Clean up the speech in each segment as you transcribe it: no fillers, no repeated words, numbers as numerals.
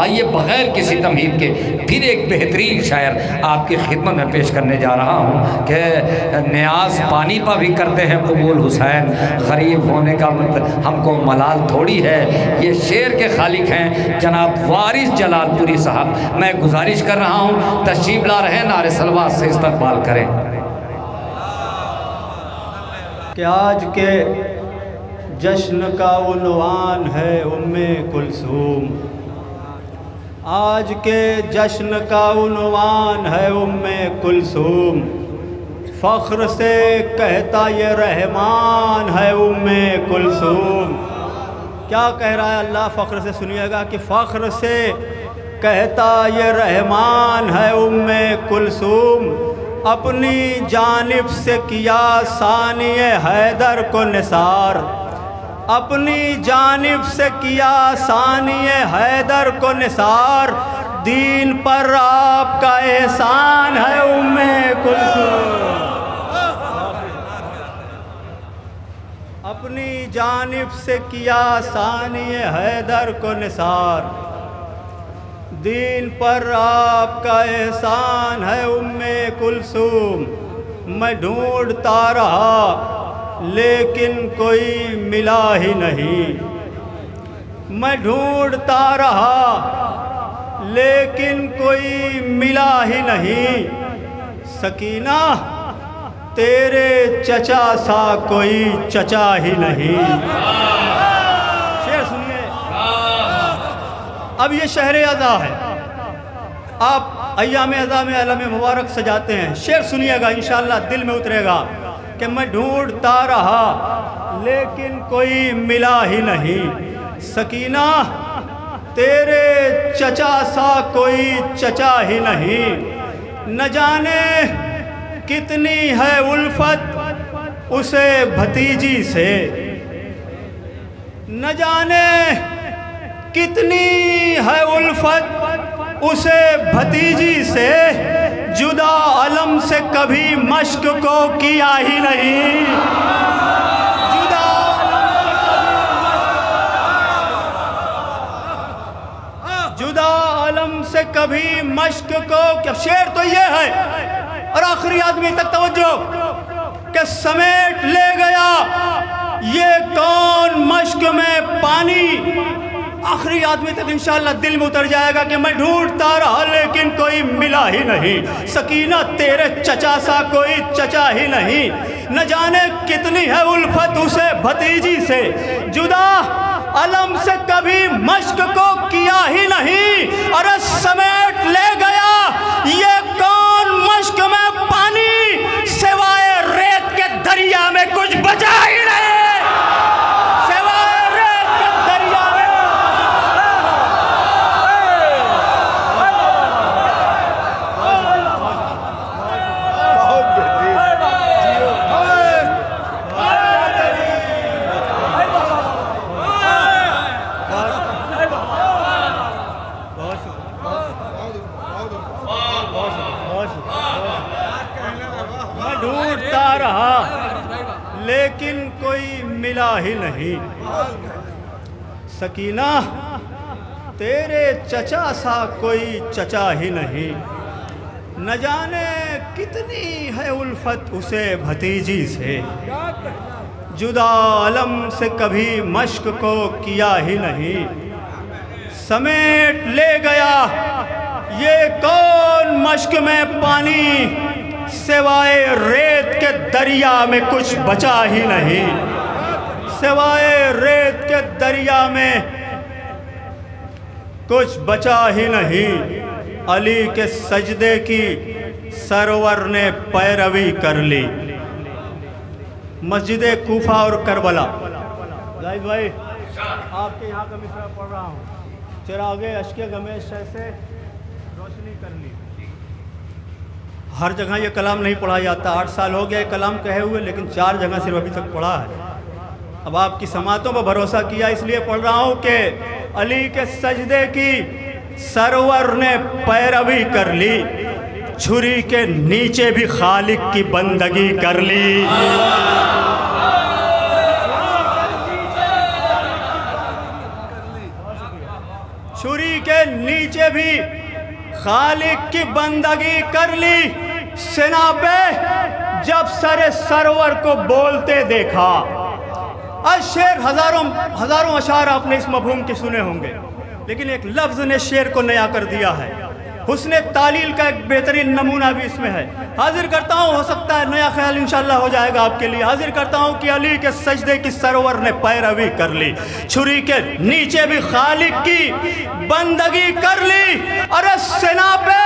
آئیے بغیر کسی تمہید کے پھر ایک بہترین شاعر آپ کی خدمت میں پیش کرنے جا رہا ہوں کہ نیاز پانی پا بھی کرتے ہیں قبول حسین، غریب ہونے کا مطلب ہم کو ملال تھوڑی ہے۔ یہ شعر کے خالق ہیں جناب وارث جلال پوری صاحب۔ میں گزارش کر رہا ہوں تشریف لا رہے ہیں، نعرے صلوات سے استقبال کریں۔ کہ آج کے جشن کا عنوان ہے ام کلثوم، آج کے جشن کا عنوان ہے ام کلثوم، فخر سے کہتا یہ رحمان ہے ام کلثوم۔ کیا کہہ رہا ہے اللہ؟ فخر سے سنیے گا کہ فخر سے کہتا یہ رحمان ہے ام کلثوم، اپنی جانب سے کیا ثانی حیدر کو نثار، اپنی جانب سے کیا ثانی حیدر کو نثار، دین پر آپ کا احسان ہے ام کلثوم، اپنی جانب سے کیا ثانی حیدر کو نثار، دین پر آپ کا احسان ہے ام کلثوم۔ میں ڈھونڈتا رہا لیکن کوئی ملا ہی نہیں، میں ڈھونڈتا رہا لیکن کوئی ملا ہی نہیں، سکینہ تیرے چچا سا کوئی چچا ہی نہیں۔ شعر سنیے، اب یہ شہر اضا ہے، آپ ایام اضا میں علم مبارک سجاتے ہیں۔ شعر سنیے گا انشاءاللہ دل میں اترے گا کہ میں ڈھونڈتا رہا لیکن کوئی ملا ہی نہیں، سکینہ تیرے چچا سا کوئی چچا ہی نہیں، نہ جانے کتنی ہے الفت اسے بھتیجی سے، نہ جانے کتنی ہے الفت اسے بھتیجی سے، جدا علم سے کبھی مشق کو کیا ہی نہیں، جدا علم سے کبھی مشق کو کیا۔ شعر تو یہ ہے، اور آخری آدمی تک توجہ کہ سمیٹ لے گیا یہ کون مشق میں پانی، آخری آدمی تک انشاءاللہ دل میں اتر جائے گا کہ میں ڈھونڈتا رہا لیکن کوئی ملا ہی نہیں، سکینہ تیرے چچا سا کوئی چچا ہی نہیں، نہ جانے کتنی ہے الفت اسے بھتیجی سے، جدا علم سے کبھی مشق کو کیا ہی نہیں، اور سمیٹ لے گیا یہ کون مشق میں پانی، سوائے ریت کے دریا میں کچھ بچا ہی نہیں، سوائے ریت کے دریا میں۔ میں ڈھونڈتا رہا لیکن کوئی ملا ہی نہیں، سکینہ تیرے چچا سا کوئی چچا ہی نہیں، نہ جانے کتنی ہے الفت اسے بھتیجی سے، جدا علم سے کبھی مشق کو کیا ہی نہیں، سمیٹ لے گیا یہ کون مشق میں پانی، سوائے ریت کے دریا میں کچھ بچا ہی نہیں، سوائے ریت کے دریا میں کچھ بچا ہی نہیں، علی کے سجدے کی سرور نے پیروی کر لی، مسجد کوفہ اور کربلا۔ زاہد بھائی آپ کے یہاں کا مصرع پڑھ رہا ہوں، چراغ اشک گمیش سے روشنی کر لی۔ ہر جگہ یہ کلام نہیں پڑھا جاتا، 8 سال ہو گیا یہ کلام کہے ہوئے، لیکن 4 جگہ صرف ابھی تک پڑھا ہے۔ اب آپ کی سماعتوں پر بھروسہ کیا اس لیے پڑھ رہا ہوں کہ علی کے سجدے کی سرور نے پیروی کر لی، چھری کے نیچے بھی خالق کی بندگی کر لی، چھری کے نیچے بھی خالق کی بندگی کر لی، سنا پہ جب سر سرور کو بولتے دیکھا۔ آج شعر ہزاروں اشعار آپ نے اس مفہوم کے سنے ہوں گے، لیکن ایک لفظ نے شعر کو نیا کر دیا ہے۔ حسن تعلیل کا ایک بہترین نمونہ بھی اس میں ہے۔ حاضر کرتا ہوں، ہو سکتا ہے نیا خیال انشاءاللہ ہو جائے گا آپ کے لیے۔ حاضر کرتا ہوں کہ علی کے سجدے کی سرور نے پیروی کر لی، چھری کے نیچے بھی خالق کی بندگی کر لی۔ ارے سنا پہ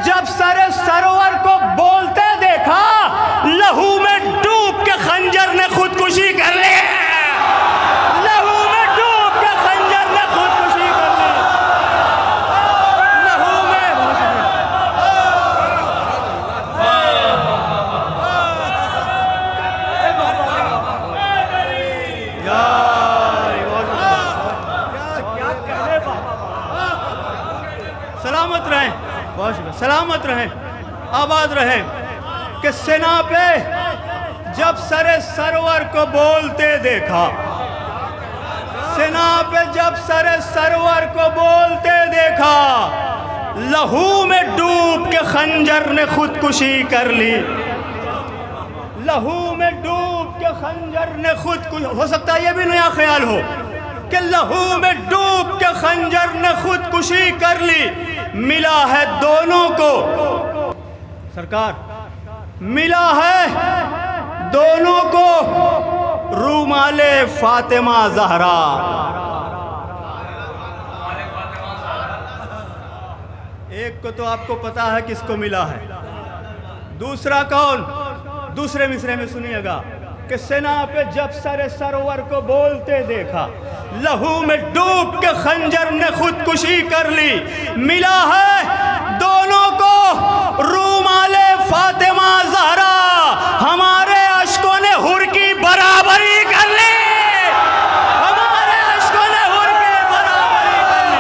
جب سر سرور کو بولتے دیکھا، لہو میں ڈوب کے خنجر نے خودکشی کر لی۔ لہو میں ڈوب کے خنجر نے خودکشی کر لی۔ لہو میں سلامت رہیں، بہت شکریہ، سلامت رہیں، آباد رہیں۔ کہ سنا پہ جب سر سرور کو بولتے دیکھا، سنا پہ جب سر سرور کو بولتے دیکھا، لہو میں ڈوب کے خنجر نے خودکشی کر لی۔ لہو میں ڈوب کے خنجر نے خودکشی، ہو سکتا ہے یہ بھی نیا خیال ہو کہ لہو میں ڈوب کے خنجر نے خودکشی کر لی۔ ملا ہے دونوں کو، سرکار ملا ہے دونوں کو رومال فاطمہ زہرا۔ ایک کو تو آپ کو پتا ہے کس کو ملا ہے، دوسرا کون؟ دوسرے مصرے میں سنیے گا کہ سنا پہ جب سر سرور کو بولتے دیکھا، لہو میں ڈوب کے خنجر نے خودکشی کر لی۔ ملا ہے دونوں کو رومال فاطمہ زہرا، ہمارے اشکوں نے حر کی برابری کر لی۔ ہمارے اشکوں نے حر کی برابری کر لی۔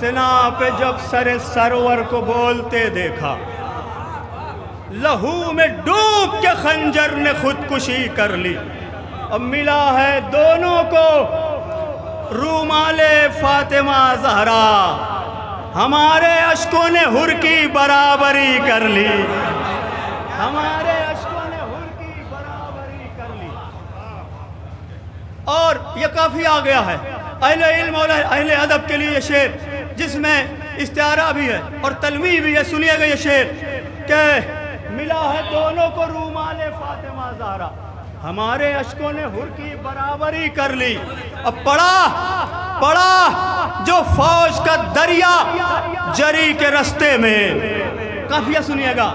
سنا پہ جب سر سرور کو بولتے دیکھا، لہو میں ڈوب کے خنجر نے خودکشی کر لی۔ اب ملا ہے دونوں کو رومال فاطمہ زہرا، ہمارے اشکوں نے حر کی برابری کر لی۔ ہمارے اشکوں نے حر کی برابری کر لی۔ اور یہ کافی آ گیا ہے اہل علم اور اہل ادب کے لیے یہ شعر، جس میں استعارہ بھی ہے اور تلمیح بھی ہے۔ سنیے گا یہ شعر کہ ملا ہے دونوں کو رومال فاطمہ زہرا، ہمارے اشکوں نے حر کی برابری کر لی۔ اب پڑا جو فوج کا دریا جری کے رستے میں، کافیہ سنیے گا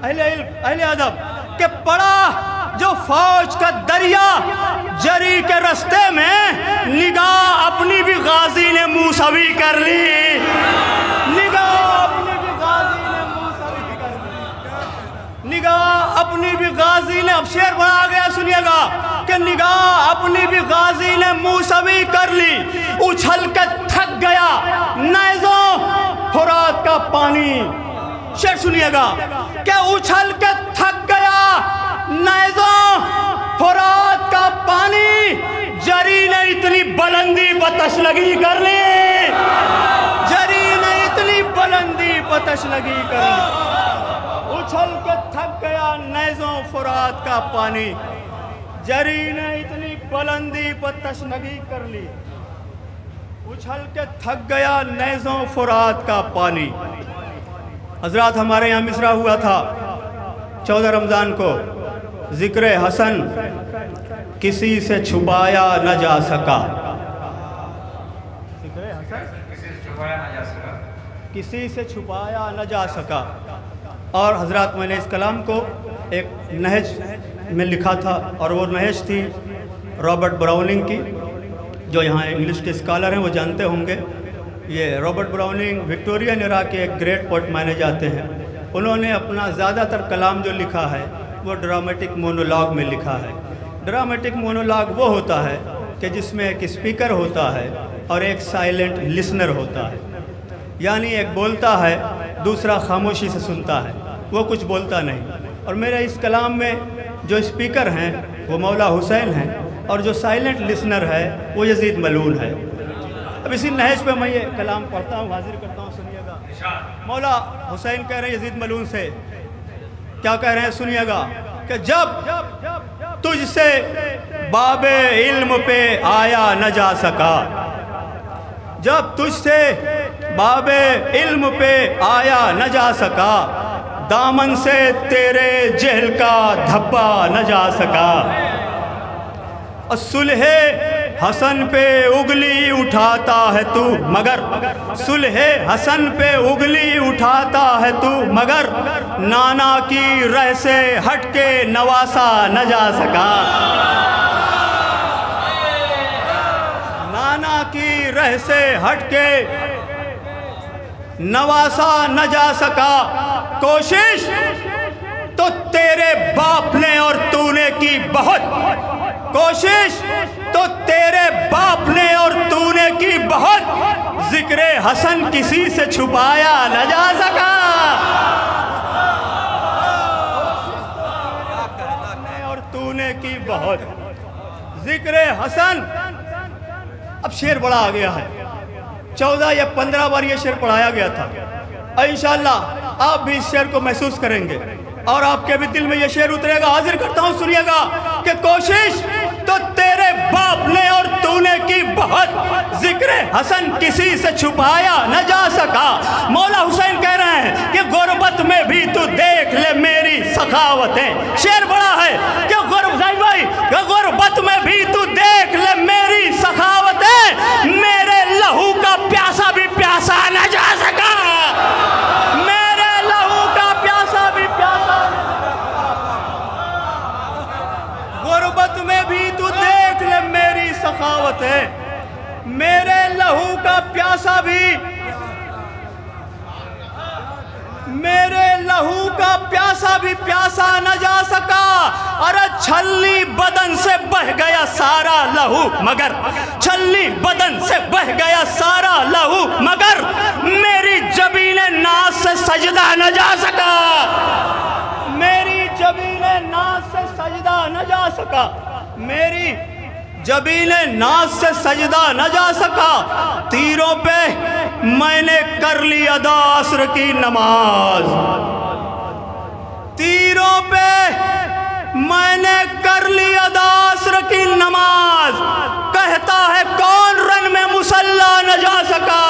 اہل علم اہل ادب، کہ پڑا جو فوج کا دریا جری کے رستے میں، نگاہ اپنی بھی غازی نے موسوی کر لی۔ نگاہ اپنی بھی غازی نے موسوی کر لی۔ نگاہ اپنی بھی غازی نے، اب شعر بڑا آ گیا سنیے گا کہ نگاہ اپنی بھی غازی نے موسوی کر لی۔ اچھل کے تھک گیا نیزوں فرات کا پانی، شعر سنیے گا کہ اچھل کے تھک گیا نیزوں فرات کا پانی، جری نے اتنی بلندی بتش لگی کر لی۔ جری نے اتنی بلندی بتش لگی کر لی۔ اچھل کے تھک گیا نیزوں فرات کا پانی، جری نے اتنی بلندی بتش لگی کر لی۔ اچھل کے تھک گیا نیزوں فرات کا پانی۔ حضرات ہمارے یہاں مصرع ہوا تھا 14 رمضان کو، ذکر حسن کسی سے چھپایا نہ جا سکا۔ ذکر حسن کسی سے چھپایا نہ جا سکا۔ اور حضرات میں نے اس کلام کو ایک نہج میں لکھا تھا، اور وہ نہج تھی رابرٹ براؤننگ کی، جو یہاں انگلش کے اسکالر ہیں وہ جانتے ہوں گے، یہ رابرٹ براؤننگ وکٹورین ایرا کے ایک گریٹ پوئٹ مانے جاتے ہیں۔ انہوں نے اپنا زیادہ تر کلام جو لکھا ہے وہ ڈرامٹک مونولاگ میں لکھا ہے۔ ڈرامٹک مونولاگ وہ ہوتا ہے کہ جس میں ایک اسپیکر ہوتا ہے اور ایک سائلنٹ لسنر ہوتا ہے، یعنی ایک بولتا ہے دوسرا خاموشی سے سنتا ہے، وہ کچھ بولتا نہیں۔ اور میرے اس کلام میں جو اسپیکر ہیں وہ مولا حسین ہیں، اور جو سائلنٹ لسنر ہے وہ یزید ملعون ہے۔ اب اسی نہج پہ میں یہ کلام پڑھتا ہوں، حاضر کرتا ہوں، سنیے گا۔ مولا حسین کہہ رہے ہیں یزید ملعون سے، کیا کہہ رہے ہیں سنیے گا، کہ جب تجھ سے باب علم پہ آیا نہ جا سکا، جب تجھ سے باب علم پہ آیا نہ جا سکا، دامن سے تیرے جہل کا دھبا نہ جا سکا، صلح حسن پہ اگلی اٹھاتا ہے تو مگر، صلح حسن پہ اگلی اٹھاتا ہے تو مگر، نانا کی رہ سے ہٹ کے نواسا نہ جا سکا، نانا کی رہ سے ہٹ کے نواسا نہ جا سکا، کوشش تو تیرے باپ نے اور تو نے کی بہت، کوشش تو تیرے باپ نے اور تو نے کی بہت، ذکر حسن کسی سے چھپایا نہ جا سکا، اور تو نے کی بہت، ذکر حسن۔ اب شعر بڑا آ گیا ہے، 14 یا 15 بار یہ شعر پڑھایا گیا تھا، انشاءاللہ آپ بھی اس شعر کو محسوس کریں گے اور آپ کے بھی دل میں یہ شعر اترے گا۔ حاضر کرتا ہوں، سنیے گا کہ کوشش تو تیرے باپ نے اور تو نے کی بہت، ذکر حسن کسی سے چھپایا نہ جا سکا۔ مولا حسین کہہ رہے ہیں کہ غربت میں بھی تو دیکھ لے میری سخاوتیں، شعر بڑا ہے کہ غربت میں بھی تو دیکھ لے میری سخاوتیں، میرے لہو کا پیاسا بھی پیاسا نہ جا سکا، میرے لہو کا پیاسا بھی پیاسا، غربت میں بھی تو دیکھ لے میری سخاوتیں، میرے لہو کا پیاسا بھی، میرے لہو کا پیاسا بھی پیاسا نہ جا سکا، ارے چھلی بدن سے بہ گیا سارا لہو مگر، چھلی بدن سے بہ گیا سارا لہو مگر، میری جبین ناز سے سجدہ نہ جا سکا، میری جبین ناز سے سجدہ نہ جا سکا، میری جبین ناز سے سجدہ نہ جا سکا، تیروں پہ میں نے کر لی ادا عصر کی نماز، تیروں پہ میں نے کر لی ادا عصر کی نماز، کہتا ہے کون رن میں مصلی نہ جا سکا،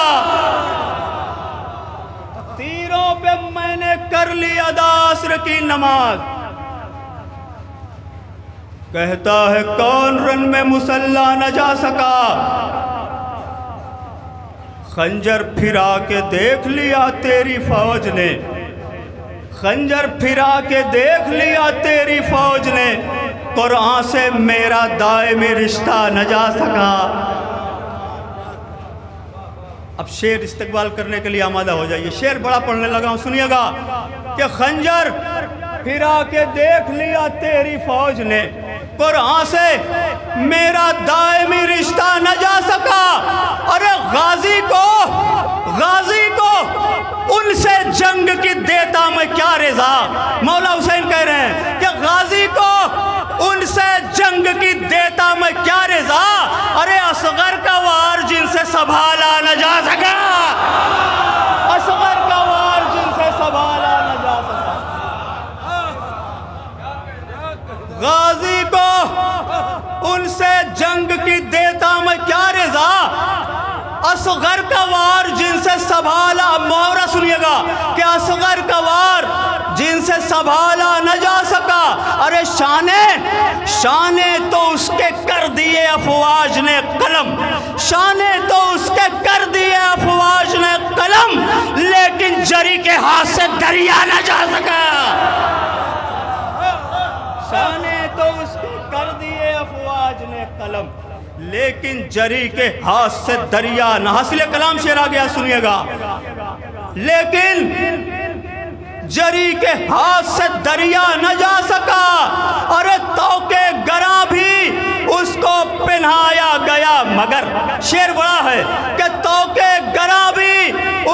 تیروں پہ میں نے کر لی ادا عصر کی نماز، کہتا ہے کون رن میں مصلی نہ جا سکا، خنجر پھرا کے دیکھ لیا تیری فوج نے، خنجر پھرا کے دیکھ لیا تیری فوج نے، قرآن سے میرا دائمی رشتہ نہ جا سکا۔ اب شعر استقبال کرنے کے لیے آمادہ ہو جائیے، شعر بڑا پڑھنے لگا ہوں، سنیے گا کہ خنجر پھرا کے دیکھ لیا تیری فوج نے، قرآن سے میرا دائمی رشتہ نہ جا سکا، ارے غازی کو ان سے جنگ کی دیتا میں کیا رضا، مولا حسین کہہ رہے ہیں کہ غازی کو ان سے جنگ کی دیتا میں کیا رضا، ارے اصغر کا وار جن سے سنبھالا نہ جا سکا، اصغر کا وار جن سے سنبھالا نہ جا سکا، غازی کو ان سے جنگ کی دیتا میں کیا رضا، اصغر کا وار جن سے سنبھالا، محاورہ سنیے گا کہ اصغر کا وار جن سے سنبھالا نہ جا سکا، ارے شانے تو اس کے کر دیے افواج نے قلم، شانے تو اس کے کر دیے افواج نے قلم، لیکن جری کے ہاتھ سے دریا نہ جا سکا، شانے تو اس کے کر دیے افواج نے قلم، لیکن جری کے ہاتھ سے دریا نہ، حاصل کلام شعر آ گیا سنیے گا، لیکن جری کے ہاتھ سے دریا نہ جا سکا، اور توق گراں بھی اس کو پہنایا گیا مگر، شعر بڑا ہے کہ توق گراں بھی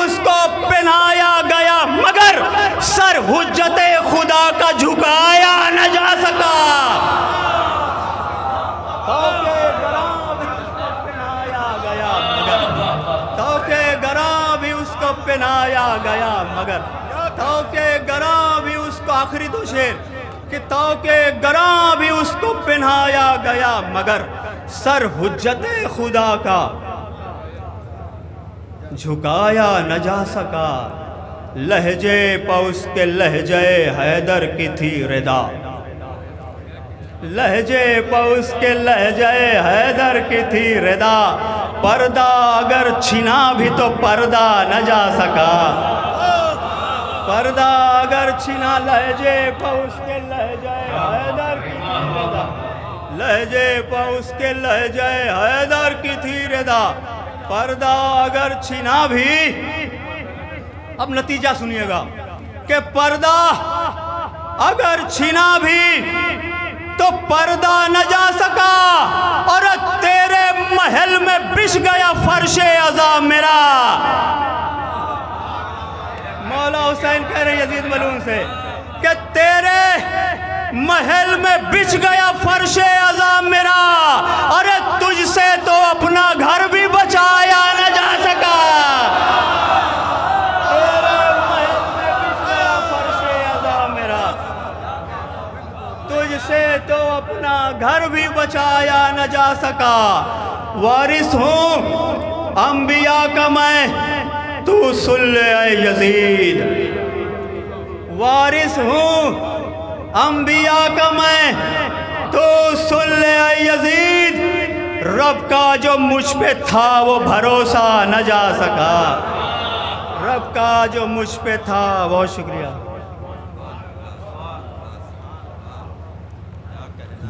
اس کو پہنایا گیا مگر، سر حجت خدا کا جھکایا نہ جا سکا۔ توق گراں بھی اس کو پہنایا گیا مگر، توق گراں بھی اس کو پہنایا گیا مگر، توق گراں بھی اس کو، آخری دو شعر کہ توق گراں بھی اس کو پہنایا گیا مگر، سر حجت خدا کا جھکایا نہ جا سکا۔ لہجے پہ اس کے لہجے حیدر کی تھی ردا، لہجے پہ اس کے لہجے حیدر کی تھی ردا، پردہ اگر چھنا بھی تو پردہ نہ جا سکا، پردہ اگر چھنا، لہجے پہ اس کے لہجے حیدر کی تھی ردا، لہجے پہ اس کے لہجے حیدر کی تھی ردا، پردہ اگر چھنا بھی، اب نتیجہ سنیے گا کہ پردہ اگر چھنا بھی تو پردہ نہ جا سکا، اور تیرے محل میں بچھ گیا فرش عزا میرا۔ مولا حسین کہہ رہے یزید ملعون سے کہ تیرے محل میں بچھ گیا فرش عزا میرا، اور تجھ سے تو اپنا گھر بھی بچایا نہ جا سکا۔ تیرے محل میں بچھ گیا فرش عزا میرا، تجھ سے تو اپنا گھر بھی بچایا نہ جا سکا۔ وارث ہوں انبیاء کا میں، تو سن لے اے یزید، وارث ہوں انبیاء کا میں، تو سن لے اے یزید، رب کا جو مجھ پہ تھا وہ بھروسہ نہ جا سکا، رب کا جو مجھ پہ تھا۔ بہت شکریہ۔